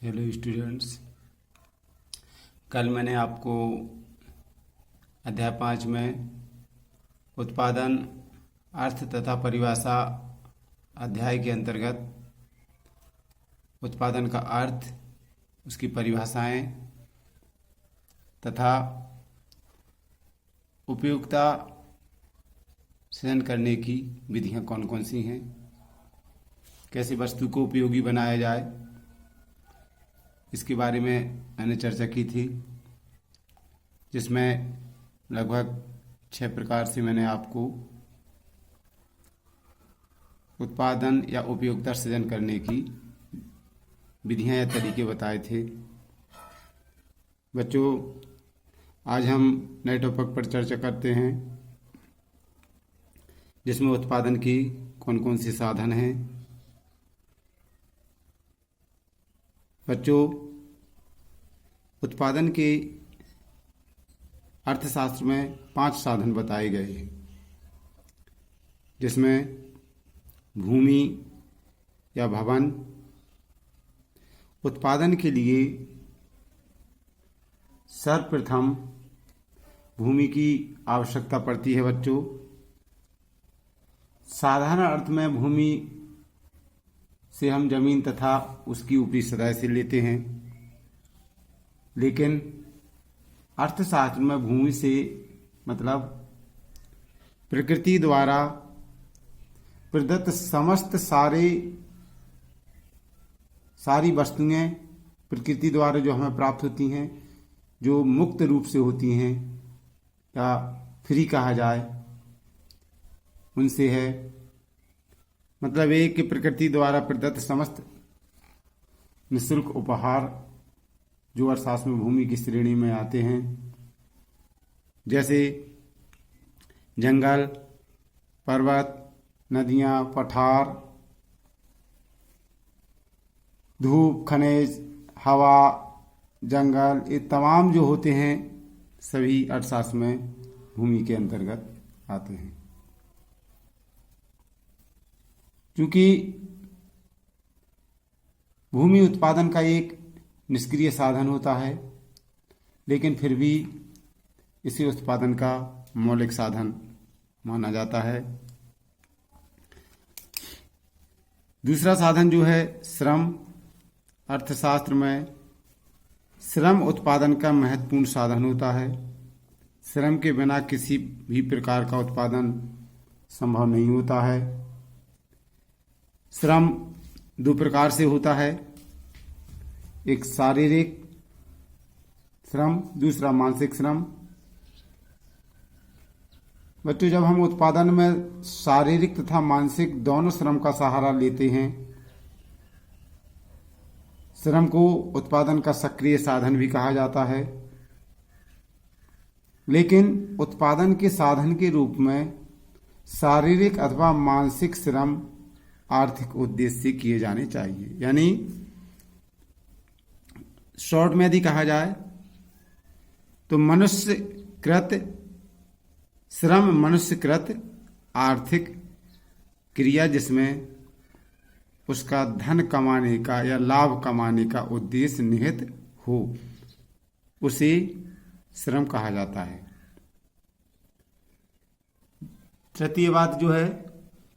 Hello students. कल मैंने आपको अध्याय 5 में उत्पादन, अर्थ तथा परिभाषा अध्याय के अंतर्गत उत्पादन का अर्थ, उसकी परिभाषाएं तथा उपयोगिता सृजन करने की विधियां कौन कौन सी हैं, कैसे वस्तु को उपयोगी बनाया जाए, इसके बारे में मैंने चर्चा की थी, जिसमें लगभग 6 प्रकार से मैंने आपको उत्पादन या उपयोगिता सृजन करने की विधियां या तरीके बताए थे। बच्चों, आज हम नए टॉपिक पर चर्चा करते हैं, जिसमें उत्पादन की कौन कौन सी साधन हैं। बच्चों, उत्पादन के अर्थशास्त्र में 5 साधन बताए गए हैं, जिसमें भूमि या भवन उत्पादन के लिए सर्वप्रथम भूमि की आवश्यकता पड़ती है। बच्चों, साधारण अर्थ में भूमि से हम जमीन तथा उसकी ऊपरी सतह से लेते हैं, लेकिन अर्थशास्त्र में भूमि से मतलब प्रकृति द्वारा प्रदत्त समस्त सारी वस्तुएं प्रकृति द्वारा जो हमें प्राप्त होती हैं, जो मुक्त रूप से होती हैं या फ्री कहा जाए, उनसे है। मतलब एक कि प्रकृति द्वारा प्रदत्त समस्त निःशुल्क उपहार जो अर्थशास्त्र में भूमि की श्रेणी में आते हैं, जैसे जंगल, पर्वत, नदियां, पठार, धूप, खनिज, हवा, जंगल, ये तमाम जो होते हैं सभी अर्थशास्त्र में भूमि के अंतर्गत आते हैं। क्योंकि भूमि उत्पादन का एक निष्क्रिय साधन होता है, लेकिन फिर भी इसे उत्पादन का मौलिक साधन माना जाता है। दूसरा साधन जो है श्रम। अर्थशास्त्र में श्रम उत्पादन का महत्वपूर्ण साधन होता है। श्रम के बिना किसी भी प्रकार का उत्पादन संभव नहीं होता है। श्रम 2 प्रकार से होता है, एक शारीरिक श्रम, दूसरा मानसिक श्रम। बच्चों, जब हम उत्पादन में शारीरिक तथा मानसिक दोनों श्रम का सहारा लेते हैं, श्रम को उत्पादन का सक्रिय साधन भी कहा जाता है। लेकिन उत्पादन के साधन के रूप में शारीरिक अथवा मानसिक श्रम आर्थिक उद्देश्य से किए जाने चाहिए। यानी शॉर्ट में यदि कहा जाए तो मनुष्यकृत श्रम मनुष्यकृत आर्थिक क्रिया, जिसमें उसका धन कमाने का या लाभ कमाने का उद्देश्य निहित हो, उसे श्रम कहा जाता है। तृतीय बात जो है,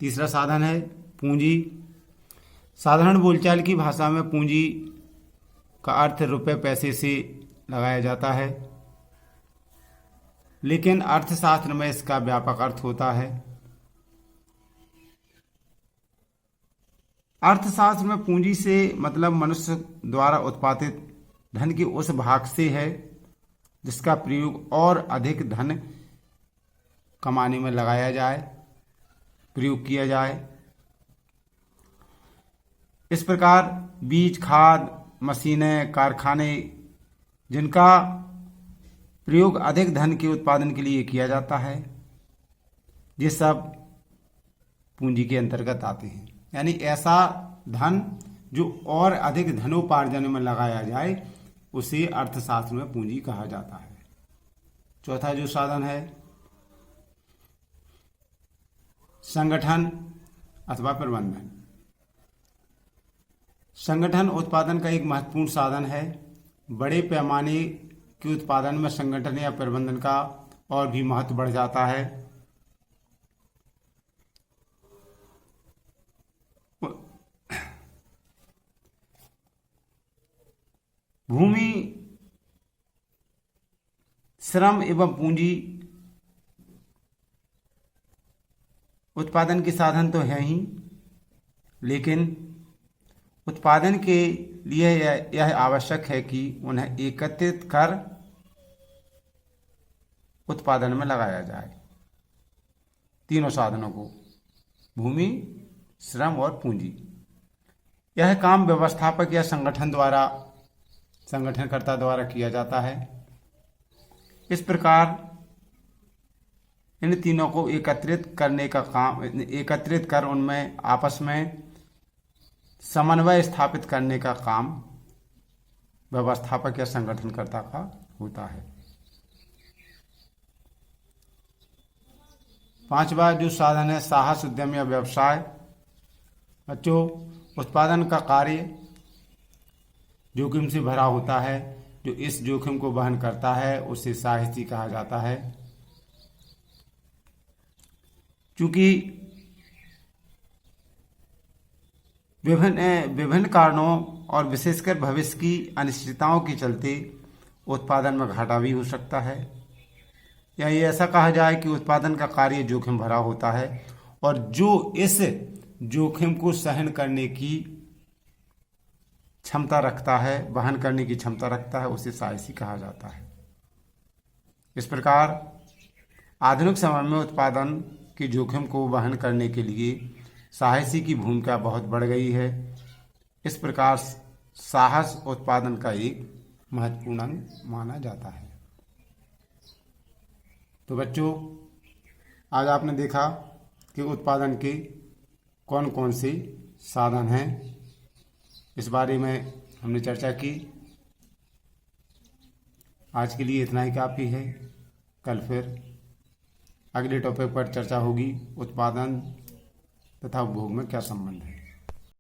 तीसरा साधन है पूंजी। साधारण बोलचाल की भाषा में पूंजी का अर्थ रुपए पैसे से लगाया जाता है, लेकिन अर्थशास्त्र में इसका व्यापक अर्थ होता है। अर्थशास्त्र में पूंजी से मतलब मनुष्य द्वारा उत्पादित धन के उस भाग से है जिसका प्रयोग और अधिक धन कमाने में लगाया जाए, प्रयोग किया जाए। इस प्रकार बीज, खाद, मशीनें, कारखाने, जिनका प्रयोग अधिक धन के उत्पादन के लिए किया जाता है, ये सब पूंजी के अंतर्गत आते हैं। यानी ऐसा धन जो और अधिक धनोपार्जन में लगाया जाए, उसे अर्थशास्त्र में पूंजी कहा जाता है। चौथा जो साधन है संगठन अथवा प्रबंधन। संगठन उत्पादन का एक महत्वपूर्ण साधन है। बड़े पैमाने के उत्पादन में संगठन या प्रबंधन का और भी महत्व बढ़ जाता है। भूमि, श्रम एवं पूंजी उत्पादन के साधन तो है ही, लेकिन उत्पादन के लिए यह आवश्यक है कि उन्हें एकत्रित कर उत्पादन में लगाया जाए। तीनों साधनों को, भूमि, श्रम और पूंजी। यह काम व्यवस्थापक या संगठनकर्ता द्वारा किया जाता है। इस प्रकार इन तीनों को एकत्रित कर उनमें आपस में समन्वय स्थापित करने का काम व्यवस्थापक या संगठनकर्ता का होता है। पांचवा जो साधन है साहस, उद्यम या व्यवसाय। बच्चों, उत्पादन का कार्य जोखिम से भरा होता है। जो इस जोखिम को वहन करता है उसे साहसी कहा जाता है। क्योंकि विभिन्न कारणों और विशेषकर भविष्य की अनिश्चितताओं के चलते उत्पादन में घाटा भी हो सकता है, या ये ऐसा कहा जाए कि उत्पादन का कार्य जोखिम भरा होता है और जो इस जोखिम को सहन करने की क्षमता रखता है, वहन करने की क्षमता रखता है, उसे साहसी कहा जाता है। इस प्रकार आधुनिक समय में उत्पादन के जोखिम को वहन करने के लिए साहसी की भूमिका बहुत बढ़ गई है। इस प्रकार साहस उत्पादन का एक महत्वपूर्ण अंग माना जाता है। तो बच्चों, आज आपने देखा कि उत्पादन के कौन कौन से साधन हैं, इस बारे में हमने चर्चा की। आज के लिए इतना ही काफ़ी है। कल फिर अगले टॉपिक पर चर्चा होगी, उत्पादन तथा उपभोग में क्या संबंध है।